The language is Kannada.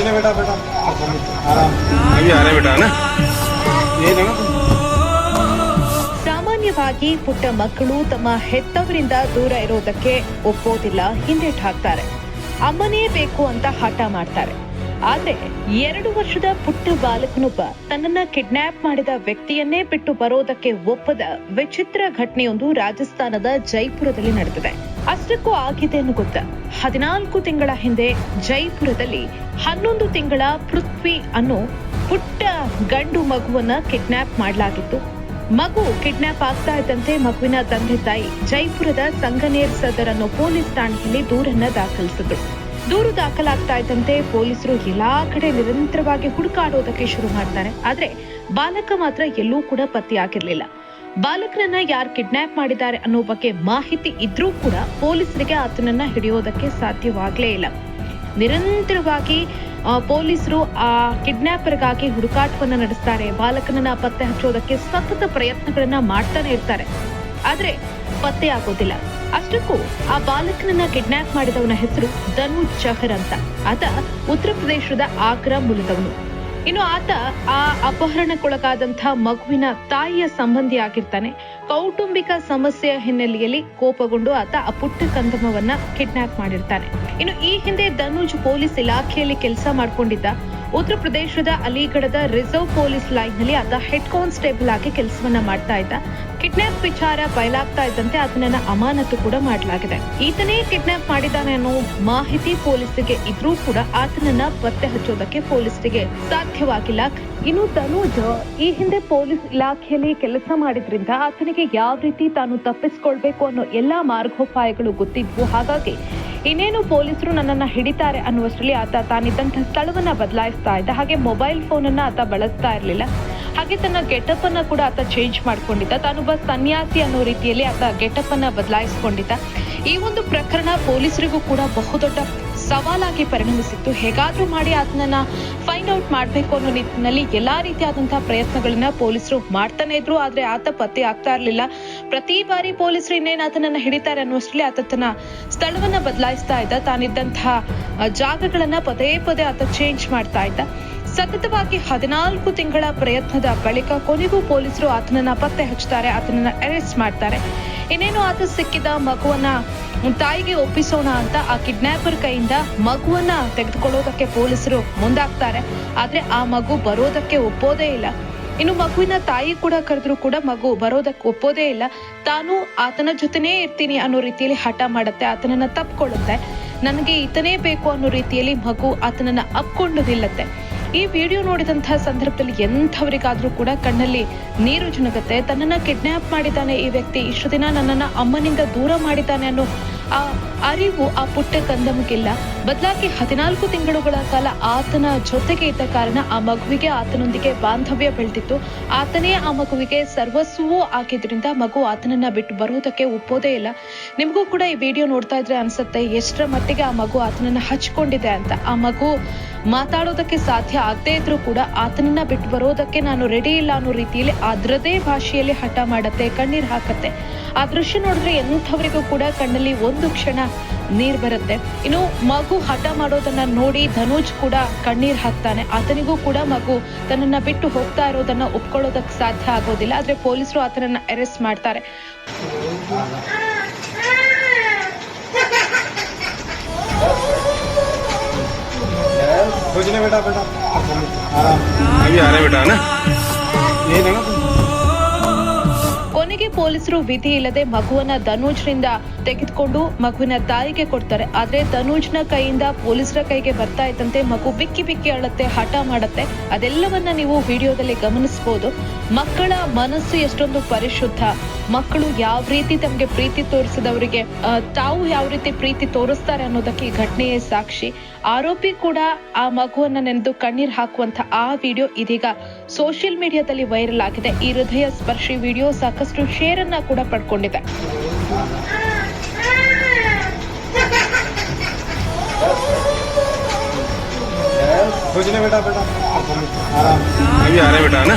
कुछ नहीं बेटा बेटा आराम अभी आ रहे बेटा ना ये ना ಸಾಮಾನ್ಯವಾಗಿ ಪುಟ್ಟ ಮಕ್ಕಳು ತಮ್ಮ ಹೆತ್ತವರಿಂದ ದೂರ ಇರೋದಕ್ಕೆ ಒಪ್ಪೋದಿಲ್ಲ, ಹಿಂದೇಟು ಹಾಕ್ತಾರೆ. ಅಮ್ಮನೇ ಬೇಕು ಅಂತ ಹಠ ಮಾಡ್ತಾರೆ. ಆದ್ರೆ 2 ವರ್ಷದ ಪುಟ್ಟ ಬಾಲಕನೊಬ್ಬ ತನ್ನನ್ನ ಕಿಡ್ನಾಪ್ ಮಾಡಿದ ವ್ಯಕ್ತಿಯನ್ನೇ ಬಿಟ್ಟು ಬರೋದಕ್ಕೆ ಒಪ್ಪದ ವಿಚಿತ್ರ ಘಟನೆಯೊಂದು ರಾಜಸ್ಥಾನದ ಜೈಪುರದಲ್ಲಿ ನಡೆದಿದೆ. ಅಷ್ಟಕ್ಕೂ ಆಗಿದೆ ಅನ್ನೋ ಗೊತ್ತಾ? 14 ತಿಂಗಳ ಹಿಂದೆ ಜೈಪುರದಲ್ಲಿ 11 ತಿಂಗಳ ಪೃಥ್ವಿ ಅನ್ನೋ ಪುಟ್ಟ ಗಂಡು ಮಗುವನ್ನ ಕಿಡ್ನಾಪ್ ಮಾಡಲಾಗಿತ್ತು. ಮಗು ಕಿಡ್ನಾಪ್ ಆಗ್ತಾ ಇದ್ದಂತೆ ಮಗುವಿನ ತಂದೆ ತಾಯಿ ಜೈಪುರದ ಸಂಗನೇರ್ ಸದರ್ ಅನ್ನೋ ಪೊಲೀಸ್ ಠಾಣೆಯಲ್ಲಿ ದೂರನ್ನ ದಾಖಲಿಸಿದ್ರು. ದೂರು ದಾಖಲಾಗ್ತಾ ಇದ್ದಂತೆ ಪೊಲೀಸರು ಎಲ್ಲಾ ಕಡೆ ನಿರಂತರವಾಗಿ ಹುಡುಕಾಡೋದಕ್ಕೆ ಶುರು ಮಾಡ್ತಾರೆ. ಆದ್ರೆ ಬಾಲಕ ಮಾತ್ರ ಎಲ್ಲೂ ಕೂಡ ಪತ್ತೆಯಾಗಿರ್ಲಿಲ್ಲ. ಬಾಲಕನನ್ನ ಯಾರು ಕಿಡ್ನಾಪ್ ಮಾಡಿದ್ದಾರೆ ಅನ್ನೋ ಬಗ್ಗೆ ಮಾಹಿತಿ ಇದ್ರೂ ಕೂಡ ಪೊಲೀಸರಿಗೆ ಆತನನ್ನ ಹಿಡಿಯೋದಕ್ಕೆ ಸಾಧ್ಯವಾಗ್ಲೇ ಇಲ್ಲ. ನಿರಂತರವಾಗಿ ಪೊಲೀಸರು ಆ ಕಿಡ್ನಾಪರ್ಗಾಗಿ ಹುಡುಕಾಟವನ್ನ ನಡೆಸ್ತಾರೆ. ಬಾಲಕನನ್ನ ಪತ್ತೆ ಹಚ್ಚೋದಕ್ಕೆ ಸತತ ಪ್ರಯತ್ನಗಳನ್ನ ಮಾಡ್ತಾನೆ ಇರ್ತಾರೆ. ಆದ್ರೆ ಪತ್ತೆ ಆಗೋದಿಲ್ಲ. ಅಷ್ಟಕ್ಕೂ ಆ ಬಾಲಕನನ್ನ ಕಿಡ್ನಾಪ್ ಮಾಡಿದವನ ಹೆಸರು ಧನುಜ್ ಚಹರ್ ಅಂತ. ಆತ ಉತ್ತರ ಪ್ರದೇಶದ ಆಗ್ರಾ ಮೂಲದವನು. ಇನ್ನು ಆತ ಆ ಅಪಹರಣಕ್ಕೊಳಗಾದಂತಹ ಮಗುವಿನ ತಾಯಿಯ ಸಂಬಂಧಿ ಆಗಿರ್ತಾನೆ. ಕೌಟುಂಬಿಕ ಸಮಸ್ಯೆಯ ಹಿನ್ನೆಲೆಯಲ್ಲಿ ಕೋಪಗೊಂಡು ಆತ ಆ ಪುಟ್ಟ ಕಂದಮ್ಮವನ್ನ ಕಿಡ್ನಾಪ್ ಮಾಡಿರ್ತಾನೆ. ಇನ್ನು ಈ ಹಿಂದೆ ಧನುಜ್ ಪೊಲೀಸ್ ಇಲಾಖೆಯಲ್ಲಿ ಕೆಲಸ ಮಾಡ್ಕೊಂಡಿದ್ದ. ಉತ್ತರ ಪ್ರದೇಶದ ಅಲಿಗಢದ ರಿಸರ್ವ್ ಪೊಲೀಸ್ ಲೈನ್ ನಲ್ಲಿ ಆತ ಹೆಡ್ ಕಾನ್ಸ್ಟೇಬಲ್ ಆಗಿ ಕೆಲಸವನ್ನ ಮಾಡ್ತಾ ಇದ್ದ. ಕಿಡ್ನಾಪ್ ವಿಚಾರ ಬಯಲಾಗ್ತಾ ಇದ್ದಂತೆ ಆತನನ್ನ ಅಮಾನತು ಕೂಡ ಮಾಡಲಾಗಿದೆ. ಈತನೇ ಕಿಡ್ನಾಪ್ ಮಾಡಿದ್ದಾನೆ ಅನ್ನೋ ಮಾಹಿತಿ ಪೊಲೀಸರಿಗೆ ಇದ್ರೂ ಕೂಡ ಆತನನ್ನ ಪತ್ತೆ ಹಚ್ಚೋದಕ್ಕೆ ಪೊಲೀಸರಿಗೆ ಸಾಧ್ಯವಾಗಿಲ್ಲ. ಇನ್ನು ಧನುಜ್ ಈ ಹಿಂದೆ ಪೊಲೀಸ್ ಇಲಾಖೆಯಲ್ಲಿ ಕೆಲಸ ಮಾಡಿದ್ರಿಂದ ಆತನಿಗೆ ಯಾವ ರೀತಿ ತಾನು ತಪ್ಪಿಸ್ಕೊಳ್ಬೇಕು ಅನ್ನೋ ಎಲ್ಲಾ ಮಾರ್ಗೋಪಾಯಗಳು ಗೊತ್ತಿದ್ವು. ಹಾಗಾಗಿ ಇನ್ನೇನು ಪೊಲೀಸರು ನನ್ನನ್ನ ಹಿಡಿತಾರೆ ಅನ್ನುವಷ್ಟರಲ್ಲಿ ಆತ ತಾನಿದ್ದಂತಹ ಸ್ಥಳವನ್ನ ಬದಲಾಯಿಸ್ತಾ ಇದ್ದ. ಹಾಗೆ ಮೊಬೈಲ್ ಫೋನ್ ಅನ್ನ ಆತ ಬಳಸ್ತಾ ಇರಲಿಲ್ಲ. ಹಾಗೆ ತನ್ನ ಗೆಟಪ್ ಅನ್ನ ಕೂಡ ಆತ ಚೇಂಜ್ ಮಾಡ್ಕೊಂಡಿದ್ದ. ತಾನೊಬ್ಬ ಸನ್ಯಾಸಿ ಅನ್ನೋ ರೀತಿಯಲ್ಲಿ ಆತ ಗೆಟಪ್ ಅನ್ನ ಬದಲಾಯಿಸಿಕೊಂಡಿದ್ದ. ಈ ಒಂದು ಪ್ರಕರಣ ಪೊಲೀಸರಿಗೂ ಕೂಡ ಬಹುದೊಡ್ಡ ಸವಾಲಾಗಿ ಪರಿಣಮಿಸಿತ್ತು. ಹೇಗಾದ್ರೂ ಮಾಡಿ ಆತನನ್ನ ಫೈಂಡ್ ಔಟ್ ಮಾಡ್ಬೇಕು ಅನ್ನೋ ನಿಟ್ಟಿನಲ್ಲಿ ಎಲ್ಲಾ ರೀತಿಯಾದಂತಹ ಪ್ರಯತ್ನಗಳನ್ನ ಪೊಲೀಸರು ಮಾಡ್ತಾನೆ ಇದ್ರು. ಆದ್ರೆ ಆತ ಪತ್ತೆ ಆಗ್ತಾ ಇರ್ಲಿಲ್ಲ. ಪ್ರತಿ ಬಾರಿ ಪೊಲೀಸರು ಇನ್ನೇನು ಆತನನ್ನ ಹಿಡಿತಾರೆ ಅನ್ನುವಷ್ಟರಲ್ಲಿ ಆತ ತನ್ನ ಸ್ಥಳವನ್ನ ಬದಲಾಯಿಸ್ತಾ ಇದ್ದ. ತಾನಿದ್ದಂತಹ ಜಾಗಗಳನ್ನ ಪದೇ ಪದೇ ಆತ ಚೇಂಜ್ ಮಾಡ್ತಾ ಇದ್ದ. ಸತತವಾಗಿ 14 ತಿಂಗಳ ಪ್ರಯತ್ನದ ಬಳಿಕ ಕೊನೆಗೂ ಪೊಲೀಸರು ಆತನನ್ನ ಪತ್ತೆ ಹಚ್ತಾರೆ, ಆತನನ್ನ ಅರೆಸ್ಟ್ ಮಾಡ್ತಾರೆ. ಇನ್ನೇನು ಆತ ಸಿಕ್ಕಿದ ಮಗುವನ್ನ ತಾಯಿಗೆ ಒಪ್ಪಿಸೋಣ ಅಂತ ಆ ಕಿಡ್ನಾಪರ್ ಕೈಯಿಂದ ಮಗುವನ್ನ ತೆಗೆದುಕೊಳ್ಳೋದಕ್ಕೆ ಪೊಲೀಸರು ಮುಂದಾಗ್ತಾರೆ. ಆದ್ರೆ ಆ ಮಗು ಬರೋದಕ್ಕೆ ಒಪ್ಪೋದೇ ಇಲ್ಲ. ಇನ್ನು ಮಗುವಿನ ತಾಯಿ ಕೂಡ ಕರೆದ್ರು ಕೂಡ ಮಗು ಬರೋದಕ್ಕೆ ಒಪ್ಪೋದೇ ಇಲ್ಲ. ತಾನು ಆತನ ಜೊತೆನೇ ಇರ್ತೀನಿ ಅನ್ನೋ ರೀತಿಯಲ್ಲಿ ಹಠ ಮಾಡುತ್ತೆ, ಆತನನ್ನ ತಪ್ಪಿಕೊಳ್ಳುತ್ತೆ. ನನಗೆ ಈತನೇ ಬೇಕು ಅನ್ನೋ ರೀತಿಯಲ್ಲಿ ಮಗು ಆತನನ್ನ ಅಪ್ಕೊಂಡು ನಿಲ್ಲುತ್ತೆ. ಈ ವಿಡಿಯೋ ನೋಡಿದಂತಹ ಸಂದರ್ಭದಲ್ಲಿ ಎಂಥವರಿಗಾದ್ರೂ ಕೂಡ ಕಣ್ಣಲ್ಲಿ ನೀರು ಜುಣುಗುತ್ತೆ. ತನ್ನನ್ನ ಕಿಡ್ನಾಪ್ ಮಾಡಿದ್ದಾನೆ ಈ ವ್ಯಕ್ತಿ, ಇಷ್ಟು ದಿನ ನನ್ನನ್ನ ಅಮ್ಮನಿಂದ ದೂರ ಮಾಡಿದ್ದಾನೆ ಅನ್ನೋ ಆ ಅರಿವು ಆ ಪುಟ್ಟ ಕಂದಮಗಿಲ್ಲ. ಬದಲಾಗಿ 14 ತಿಂಗಳುಗಳ ಕಾಲ ಆತನ ಜೊತೆಗೆ ಇದ್ದ ಕಾರಣ ಆ ಮಗುವಿಗೆ ಆತನೊಂದಿಗೆ ಬಾಂಧವ್ಯ ಬೆಳೆದಿತ್ತು. ಆತನೇ ಆ ಮಗುವಿಗೆ ಸರ್ವಸ್ವವೂ ಆಗಿದ್ರಿಂದ ಮಗು ಆತನನ್ನ ಬಿಟ್ಟು ಬರುವುದಕ್ಕೆ ಒಪ್ಪೋದೇ ಇಲ್ಲ. ನಿಮಗೂ ಕೂಡ ಈ ವಿಡಿಯೋ ನೋಡ್ತಾ ಇದ್ರೆ ಅನ್ಸುತ್ತೆ ಎಷ್ಟರ ಮಟ್ಟಿಗೆ ಆ ಮಗು ಆತನನ್ನ ಹಚ್ಕೊಂಡಿದೆ ಅಂತ. ಆ ಮಗು ಮಾತಾಡೋದಕ್ಕೆ ಸಾಧ್ಯ ಆಗದೆ ಇದ್ರೂ ಕೂಡ ಆತನನ್ನ ಬಿಟ್ಟು ಬರೋದಕ್ಕೆ ನಾನು ರೆಡಿ ಇಲ್ಲ ಅನ್ನೋ ರೀತಿಯಲ್ಲಿ ಅದರದೇ ಭಾಷೆಯಲ್ಲಿ ಹಠ ಮಾಡತ್ತೆ, ಕಣ್ಣೀರ್ ಹಾಕತ್ತೆ. ಆ ದೃಶ್ಯ ನೋಡಿದ್ರೆ ಎಂಥವರಿಗೂ ಕೂಡ ಕಣ್ಣಲ್ಲಿ ಒಂದು ಕ್ಷಣ ನೀರ್ ಬರುತ್ತೆ. ಇನ್ನು ಮಗು ಹಠ ಮಾಡೋದನ್ನ ನೋಡಿ ಧನುಜ್ ಕೂಡ ಕಣ್ಣೀರ್ ಹಾಕ್ತಾನೆ. ಆತನಿಗೂ ಕೂಡ ಮಗು ತನ್ನನ್ನ ಬಿಟ್ಟು ಹೋಗ್ತಾ ಇರೋದನ್ನ ಒಪ್ಕೊಳ್ಳೋದಕ್ಕೆ ಸಾಧ್ಯ ಆಗೋದಿಲ್ಲ. ಆದ್ರೆ ಪೊಲೀಸರು ಆತನನ್ನ ಅರೆಸ್ಟ್ ಮಾಡ್ತಾರೆ. कुछ नहीं बेटा बेटा आराम अभी आ रहे बेटा ना ये ना ಕೊನೆಗೆ ಪೊಲೀಸರು ವಿಧಿ ಇಲ್ಲದೆ ಮಗುವನ್ನ ಧನುಜ್ನಿಂದ ತೆಗೆದುಕೊಂಡು ಮಗುವಿನ ತಾಯಿಗೆ ಕೊಡ್ತಾರೆ. ಆದ್ರೆ ಧನುಜ್ನ ಕೈಯಿಂದ ಪೊಲೀಸರ ಕೈಗೆ ಬರ್ತಾ ಇದ್ದಂತೆ ಮಗು ಬಿಕ್ಕಿ ಬಿಕ್ಕಿ ಅಳುತ್ತೆ, ಹಠ ಮಾಡುತ್ತೆ. ಅದೆಲ್ಲವನ್ನ ನೀವು ವಿಡಿಯೋದಲ್ಲಿ ಗಮನಿಸಬಹುದು. ಮಕ್ಕಳ ಮನಸ್ಸು ಎಷ್ಟೊಂದು ಪರಿಶುದ್ಧ. ಮಕ್ಕಳು ಯಾವ ರೀತಿ ತಮಗೆ ಪ್ರೀತಿ ತೋರಿಸಿದವರಿಗೆ ತಾವು ಯಾವ ರೀತಿ ಪ್ರೀತಿ ತೋರಿಸ್ತಾರೆ ಅನ್ನೋದಕ್ಕೆ ಈ ಘಟನೆಯೇ ಸಾಕ್ಷಿ. ಆರೋಪಿ ಕೂಡ ಆ ಮಗುವನ್ನ ನೆನೆದು ಕಣ್ಣೀರ್ ಹಾಕುವಂತ ಆ ವಿಡಿಯೋ ಇದೀಗ ಸೋಷಿಯಲ್ ಮೀಡಿಯಾದಲ್ಲಿ ವೈರಲ್ ಆಗಿದೆ. ಈ ಹೃದಯ ಸ್ಪರ್ಶಿ ವಿಡಿಯೋ ಸಾಕಷ್ಟು ಶೇರ್ ಅನ್ನ ಕೂಡ ಪಡ್ಕೊಂಡಿದೆ. कुछ नहीं बेटा बेटा आराम अभी आ रहे बेटा ना